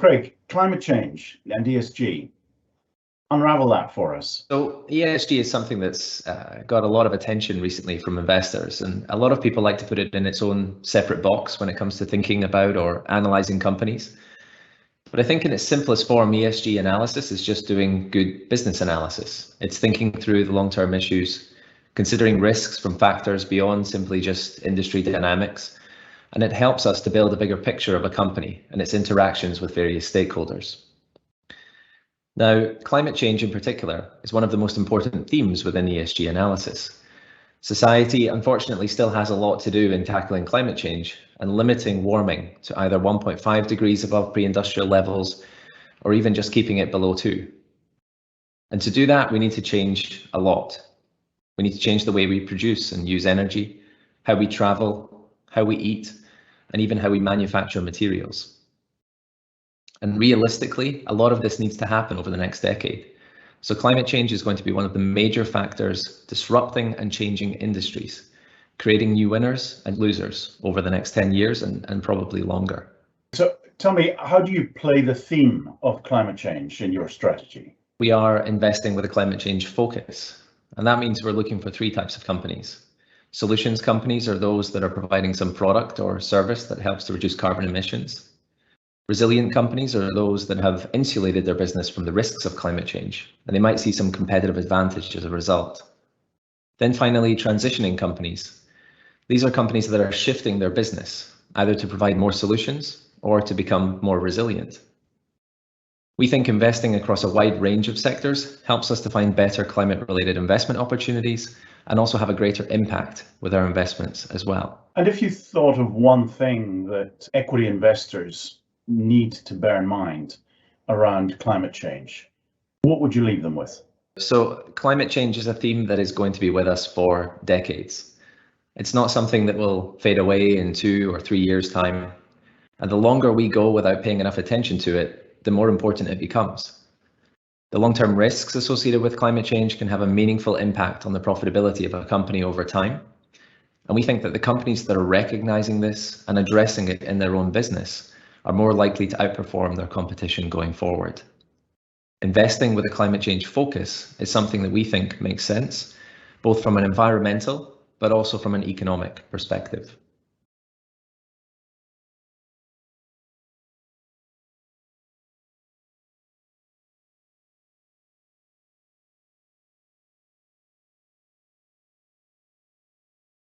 Craig, climate change and ESG, unravel that for us. So ESG is something that's got a lot of attention recently from investors, and a lot of people like to put it in its own separate box when it comes to thinking about or analysing companies. But I think in its simplest form, ESG analysis is just doing good business analysis. It's thinking through the long-term issues, considering risks from factors beyond simply just industry dynamics, and it helps us to build a bigger picture of a company and its interactions with various stakeholders. Now, climate change in particular is one of the most important themes within ESG analysis. Society, unfortunately, still has a lot to do in tackling climate change and limiting warming to either 1.5 degrees above pre-industrial levels, or even just keeping it below 2. And to do that, we need to change a lot. We need to change the way we produce and use energy, how we travel, how we eat, and even how we manufacture materials. And realistically, a lot of this needs to happen over the next decade. So climate change is going to be one of the major factors disrupting and changing industries, creating new winners and losers over the next 10 years and probably longer. So tell me, how do you play the theme of climate change in your strategy? We are investing with a climate change focus, and that means we're looking for 3 types of companies. Solutions companies are those that are providing some product or service that helps to reduce carbon emissions. Resilient companies are those that have insulated their business from the risks of climate change, and they might see some competitive advantage as a result. Then finally, transitioning companies. These are companies that are shifting their business, either to provide more solutions or to become more resilient. We think investing across a wide range of sectors helps us to find better climate-related investment opportunities and also have a greater impact with our investments as well. And if you thought of one thing that equity investors need to bear in mind around climate change, what would you leave them with? So climate change is a theme that is going to be with us for decades. It's not something that will fade away in 2 or 3 years' time. And the longer we go without paying enough attention to it, the more important it becomes. The long-term risks associated with climate change can have a meaningful impact on the profitability of a company over time. And we think that the companies that are recognizing this and addressing it in their own business are more likely to outperform their competition going forward. Investing with a climate change focus is something that we think makes sense, both from an environmental, but also from an economic perspective.